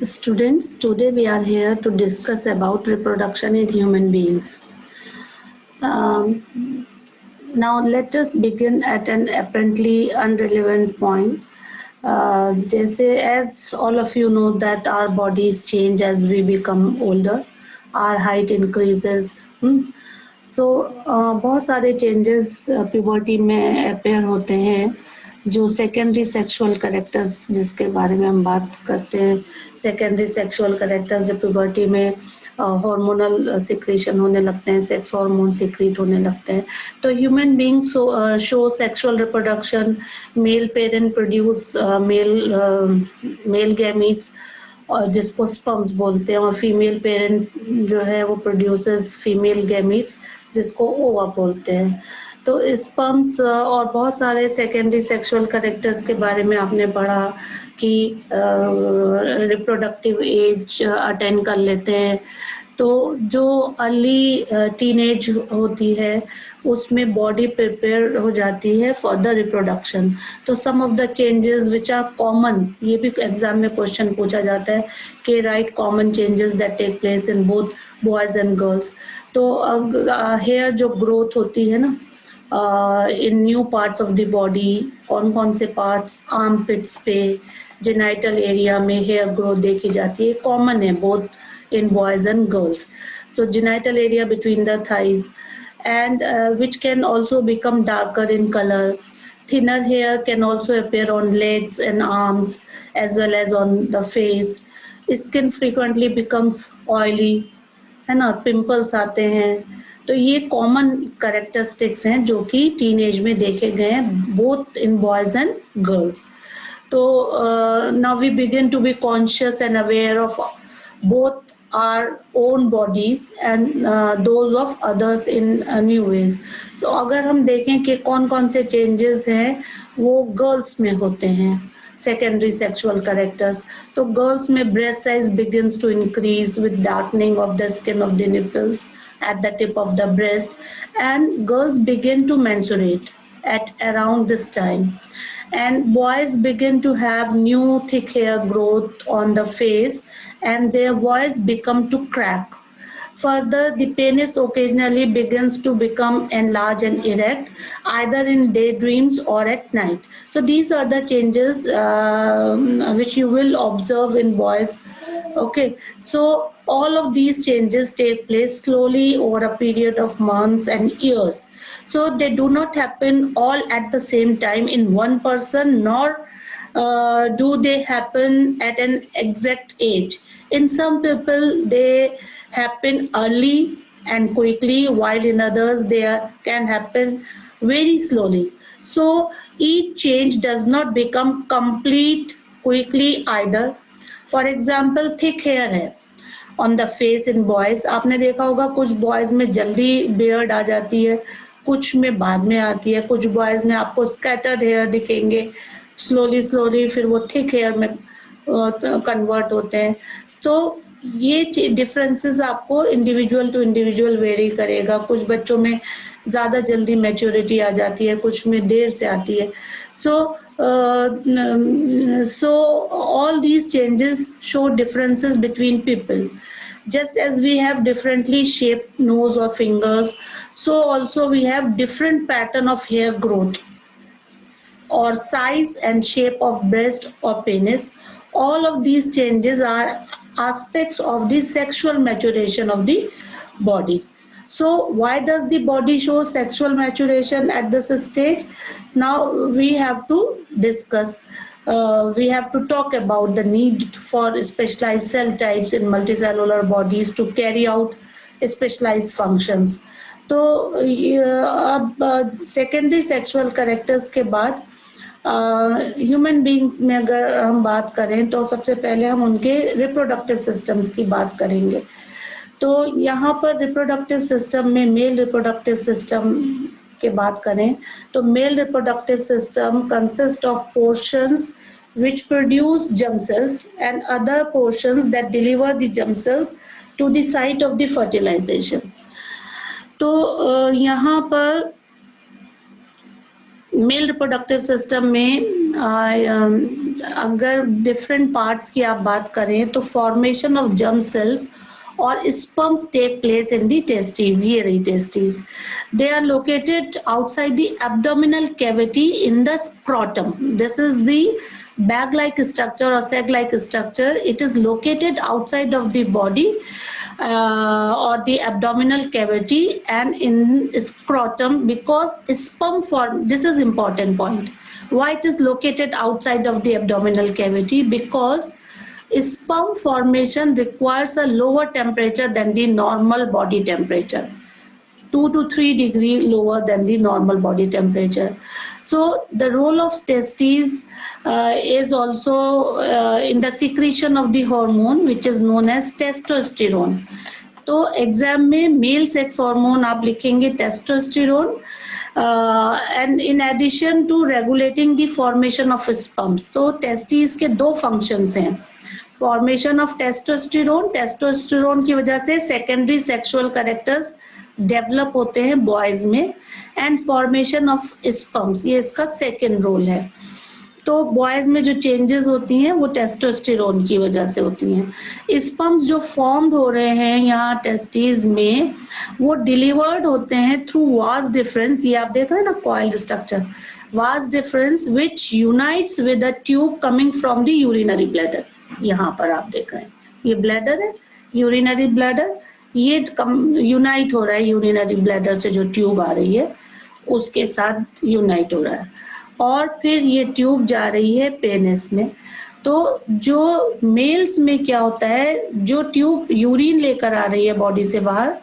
Students, today we are here to discuss about reproduction in human beings. Now let us begin at an apparently unrelevant point. As all of you know that our bodies change as we become older, our height increases. So बहुत सारे changes puberty में appear होते हैं जो secondary sexual characters जिसके बारे में हम बात करते हैं. सेकेंडरी सेक्सुअल करेक्टर्स जब प्यूबर्टी में हार्मोनल सिक्रीशन होने लगते हैं, सेक्स हार्मोन सिक्रीट होने लगते हैं, तो human beings show sexual reproduction. Male parent produce male gametes और जिसको स्पर्म्स बोलते हैं, और फीमेल पेरेंट जो है वो प्रोड्यूसेस फीमेल गैमीट्स जिसको ओवा बोलते हैं. तो स्पर्म्स और बहुत सारे सेकेंडरी सेक्सुअल करेक्टर्स के बारे में आपने पढ़ा कि रिप्रोडक्टिव एज अटेंड कर लेते हैं. तो जो अर्ली टीनेज होती है उसमें बॉडी प्रिपेयर हो जाती है फॉर द रिप्रोडक्शन. तो some of the changes which are common, ये भी एग्जाम में क्वेश्चन पूछा जाता है कि right common changes that take place in both boys and girls. तो हेयर जो ग्रोथ होती है ना in new parts of the body, कौन कौन से पार्ट्स, आर्म पिट्स पे, जेनाइटल एरिया में हेयर ग्रोथ देखी जाती है, कॉमन है both in boys and girls. तो genital area between the thighs and which can also become darker in color. Thinner hair can also appear on legs and arms as well as on the face. Skin frequently becomes oily, है ना, pimples आते हैं. तो ये common characteristics हैं जो कि teenage में देखे गए हैं both in boys and girls. तो now we begin to be conscious and aware of both our own bodies and those of others in new ways. तो अगर हम देखें कि कौन कौन से changes हैं वो गर्ल्स में होते हैं secondary sexual characters. तो गर्ल्स में breast size begins to increase with darkening of the skin of the nipples at the tip of the breast, and girls begin to menstruate at around this time. And boys begin to have new thick hair growth on the face and their voice become to crack. Further, the penis occasionally begins to become enlarged and erect, either in daydreams or at night. So these are the changes which you will observe in boys. Okay, so all of these changes take place slowly over a period of months and years. So they do not happen all at the same time in one person, nor do they happen at an exact age. In some people they happen early and quickly, while in others they can happen very slowly. So each change does not become complete quickly either. For example, thick hair है on the face in boys. आपने देखा होगा कुछ boys में जल्दी beard आ जाती है, कुछ में बाद में आती है. कुछ boys में आपको scattered hair दिखेंगे slowly, फिर वो thick hair में convert होते हैं. तो ये differences आपको individual to individual vary करेगा. कुछ बच्चों में ज़्यादा जल्दी maturity आ जाती है, कुछ में देर से आती है. So all these changes show differences between people. Just as we have differently shaped nose or fingers, so also we have different pattern of hair growth or size and shape of breast or penis. All of these changes are aspects of the sexual maturation of the body. So why does the body show sexual maturation at this stage? Now we have to discuss. We have to talk about the need for specialized cell types in multicellular bodies to carry out specialized functions. तो अब secondary sexual characters के बाद human beings में अगर हम बात करें तो सबसे पहले हम उनके रिप्रोडक्टिव सिस्टम्स की बात करेंगे. तो यहाँ पर रिप्रोडक्टिव सिस्टम में मेल रिप्रोडक्टिव सिस्टम के बात करें तो male reproductive system consist of portions which produce germ cells and other portions that deliver the germ cells to the site of the fertilization. तो यहाँ पर मेल रिप्रोडक्टिव सिस्टम में अगर डिफरेंट पार्ट्स की आप बात करें तो फॉर्मेशन ऑफ जर्म सेल्स और sperms take place in the testes. ये रही testes. They are located outside the abdominal cavity in the scrotum. This is the bag-like structure or sac-like structure. It is located outside of the body or the abdominal cavity and in scrotum, because sperm form, this is important point. Why it is located outside of the abdominal cavity? Because sperm formation requires a lower temperature than the normal body temperature, 2 to 3 degrees lower than the normal body temperature. So the role of testes is also in the secretion of the hormone which is known as testosterone. तो exam में male sex hormone आप लिखेंगे testosterone, and in addition to regulating the formation of sperms. तो testis के दो functions हैं. Formation of testosterone, testosterone की वजह से सेकेंडरी सेक्सुअल कैरेक्टर्स डेवलप होते हैं बॉयज में, एंड फॉर्मेशन ऑफ स्पर्म्स, ये इसका सेकेंड रोल है. तो बॉयज में जो चेंजेस होती हैं वो टेस्टोस्टेरोन की वजह से होती हैं. स्पर्म्स जो फॉर्म्ड हो रहे हैं यहाँ टेस्टिस में, वो डिलीवर्ड होते हैं थ्रू वास डिफरेंस. ये आप देख रहे हैं ना coiled structure, vas difference which unites with a tube coming from the urinary bladder. यहाँ पर आप देख रहे हैं ये ब्लैडर है, यूरिनरी ब्लैडर, ये यूनाइट हो रहा है यूरिनरी ब्लैडर से, जो ट्यूब आ रही है उसके साथ यूनाइट हो रहा है, और फिर ये ट्यूब जा रही है पेनिस में. तो जो मेल्स में क्या होता है, जो ट्यूब यूरिन लेकर आ रही है बॉडी से बाहर,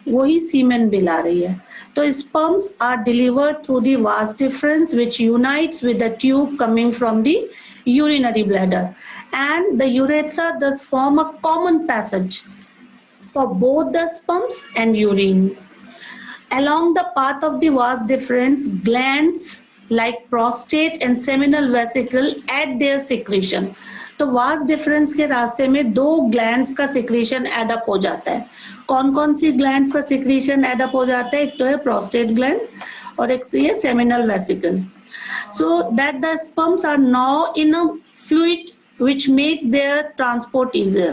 वही सीमेन भी ला रही है. तो sperms are delivered through the vas deferens which unites with the tube coming from the urinary bladder, and the urethra thus form a common passage for both the sperms and urine. Along the path of the vas deferens, glands like prostate and seminal vesicle add their secretion. तो vas deferens के रास्ते में दो glands का secretion add up हो जाता है. कौन कौन सी ग्लैंड्स का सिक्रीशन एडअप हो जाता है? एक तो है प्रोस्टेट ग्लैंड और एक तो है seminal vesicle. So that the sperms are now in a fluid which makes their transport easier.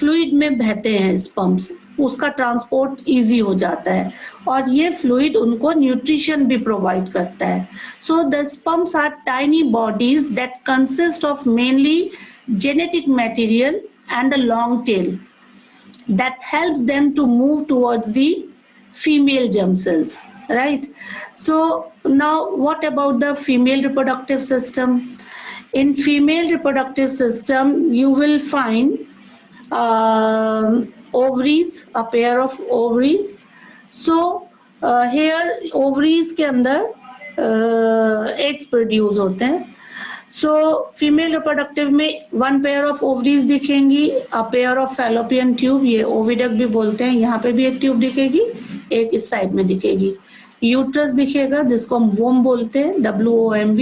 Fluid में बहते हैं sperms, उसका ट्रांसपोर्ट इजी हो जाता है, और ये फ्लूइड उनको न्यूट्रिशन भी प्रोवाइड करता है. So the sperms are tiny bodies that consist of mainly genetic material and a long tail that helps them to move towards the female germ cells, right? So now what about the female reproductive system? In female reproductive system you will find ovaries, a pair of ovaries. So here ovaries के अंदर eggs produce होते हैं. So female reproductive में one pair of ovaries दिखेंगी, a pair of fallopian tube, ये oviduct भी बोलते हैं, यहाँ पे भी एक ट्यूब दिखेगी, एक इस साइड में दिखेगी. यूट्रस दिखेगा जिसको हम वोम बोलते हैं, WOMB.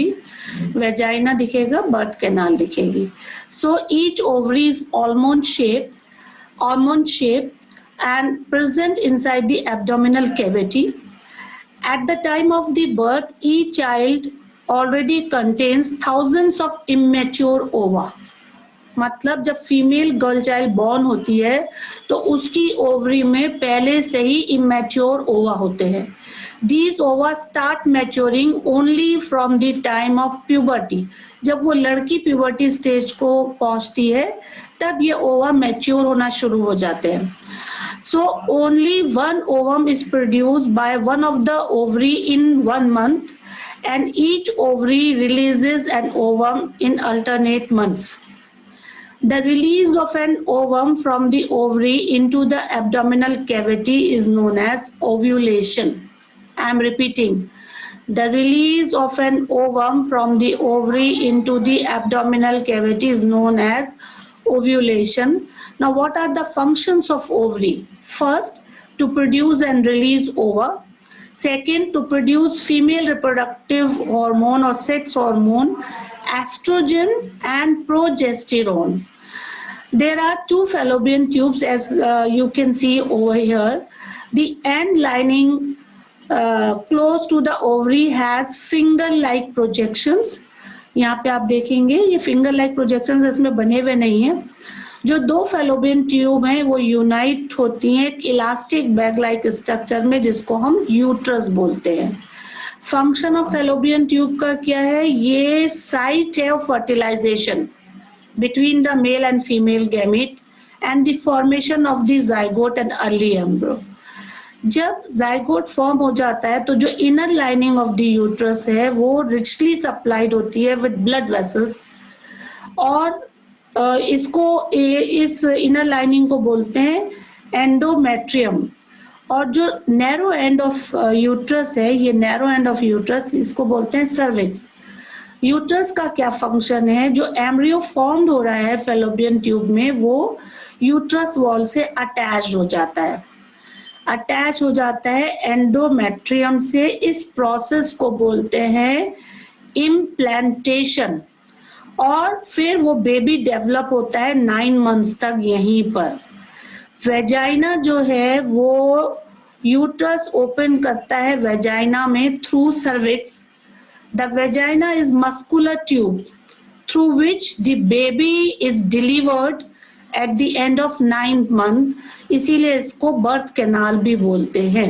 वेजाइना दिखेगा, बर्थ कैनाल दिखेगी. So each ovary is almond shape and present inside the abdominal cavity. At the time of the birth, each child already contains thousands of immature ova. मतलब जब female girl child born होती है तो उसकी ovary में पहले से ही immature ओवा होते हैं. These ova start maturing only from the time of puberty. जब वो लड़की प्यूबर्टी स्टेज को पहुंचती है तब ये ओवा मैच्योर होना शुरू हो जाते हैं. So only one ovum is produced by one of the ovary in 1 month, and each ovary releases an ovum in alternate months. The release of an ovum from the ovary into the abdominal cavity is known as ovulation. I am repeating. The release of an ovum from the ovary into the abdominal cavity is known as ovulation. Now, what are the functions of ovary? First, to produce and release ova. Second, to produce female reproductive hormone or sex hormone, estrogen and progesterone. There are two fallopian tubes as you can see over here. The end lining close to the ovary has finger-like projections. यहाँ पे आप देखेंगे ये finger-like projections इसमें बने हुए नहीं हैं. जो दो फेलोपियन ट्यूब हैं वो यूनाइट होती हैं एक इलास्टिक बैग लाइक स्ट्रक्चर में जिसको हम यूट्रस बोलते हैं. फंक्शन ऑफ फेलोपियन ट्यूब का क्या है? ये साइट है of fertilisation between the male and female gamete and the formation of the zygote and early embryo. जब zygote फॉर्म हो जाता है तो जो inner lining of the uterus है वो रिचली सप्लाइड होती है विद ब्लड वेसल्स और इस इनर लाइनिंग को बोलते हैं एंडोमेट्रियम. और जो नैरो एंड ऑफ यूट्रस है ये नैरो एंड ऑफ यूट्रस इसको बोलते हैं सर्विक्स. यूट्रस का क्या फंक्शन है? जो एम्ब्रियो फॉर्म्ड हो रहा है फेलोपियन ट्यूब में वो यूट्रस वॉल से अटैच हो जाता है एंडोमेट्रियम से. इस प्रोसेस को बोलते हैं इम्प्लांटेशन और फिर वो बेबी डेवलप होता है 9 मंथ्स तक यहीं पर. वेजाइना जो है वो यूट्रस ओपन करता है वेजाइना में through cervix. The vagina is muscular tube through which the baby is delivered at the end of 9th month. इसीलिए इसको बर्थ कैनाल भी बोलते हैं.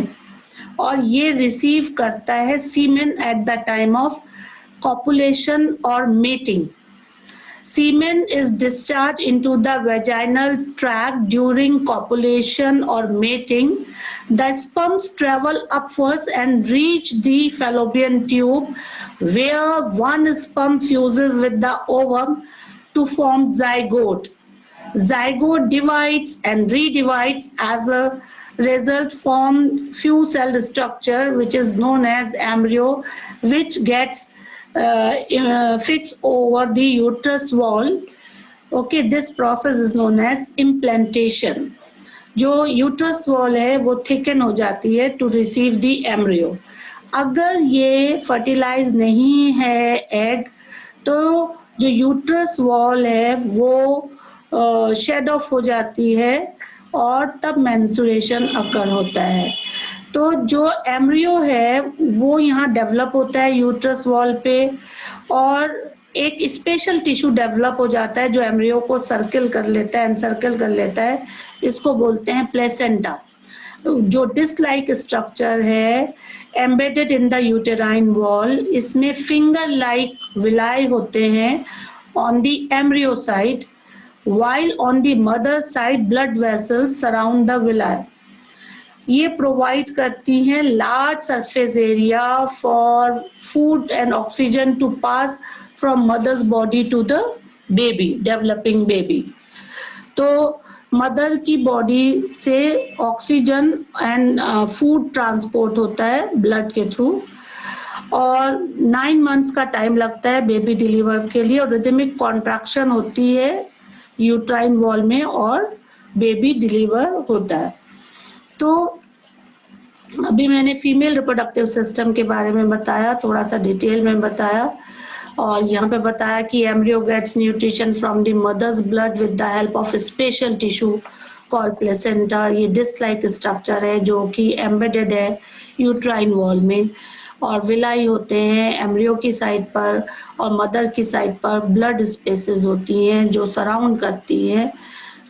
और ये रिसीव करता है semen at the time of copulation or mating. Semen is discharged into the vaginal tract during copulation or mating. The sperms travel upwards and reach the fallopian tube where one sperm fuses with the ovum to form zygote. Zygote divides and redivides as a result form few celled structure which is known as embryo which gets fixed over the uterus wall. Okay, this process is known as implantation. जो uterus wall है वो thicken हो जाती है to receive the embryo. अगर ये fertilise नहीं है एग तो जो यूट्रस वॉल है वो शेड ऑफ हो जाती है और तब मेंस्ट्रुएशन अकर होता है. तो जो एम्ब्रियो है वो यहाँ डेवलप होता है यूट्रस वॉल पे और एक स्पेशल टिश्यू डेवलप हो जाता है जो एम्ब्रियो को सर्कल कर लेता है एनसर्कल कर लेता है. इसको बोलते हैं प्लेसेंटा. जो डिस्क लाइक स्ट्रक्चर है embedded in the uterine wall. इसमें फिंगर लाइक विलाई होते हैं on the embryo side while on the mother side blood vessels surround the villi. ये प्रोवाइड करती हैं large surface area for food and oxygen to pass from mother's body to the baby developing baby. तो mother की body से oxygen and food transport होता है blood के through और 9 मंथ्स का टाइम लगता है बेबी डिलीवर के लिए और रिदमिक कॉन्ट्रैक्शन होती है यूट्राइन वॉल में और बेबी डिलीवर होता है. तो अभी मैंने फीमेल रिप्रोडक्टिव सिस्टम के बारे में बताया, थोड़ा सा डिटेल में बताया और यहाँ पे बताया कि embryo gets nutrition from the mother's blood with the help of special tissue called placenta. ये डिस्क लाइक स्ट्रक्चर है जो कि एम्बेडेड है यूट्राइन वॉल में और विलाई होते हैं एम्ब्रियो की साइड पर और मदर की साइड पर ब्लड स्पेसेस होती हैं जो सराउंड करती है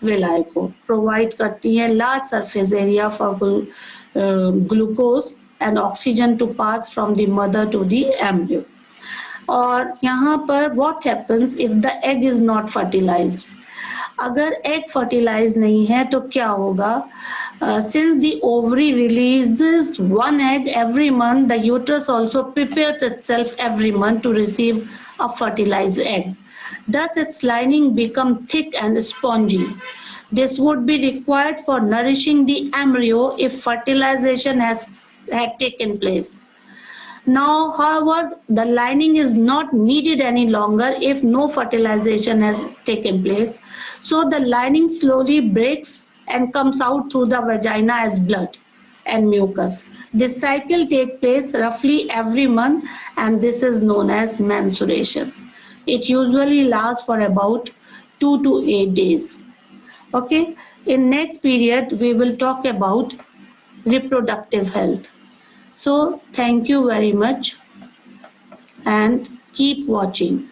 विलाई को, प्रोवाइड करती है large surface area for glucose and oxygen to pass from the mother to the embryo. और यहाँ पर what happens if the egg is not fertilised. अगर एग फर्टिलाइज नहीं है तो क्या होगा? Since the ovary releases one egg every month, the uterus also prepares itself every month to receive a fertilized egg. Thus, its lining becomes thick and spongy. This would be required for nourishing the embryo if fertilization had taken place. Now, however, the lining is not needed any longer if no fertilization has taken place. So, the lining slowly breaks and comes out through the vagina as blood and mucus. This cycle takes place roughly every month and this is known as menstruation. It usually lasts for about 2 to 8 days. Okay, in next period we will talk about reproductive health. So thank you very much and keep watching.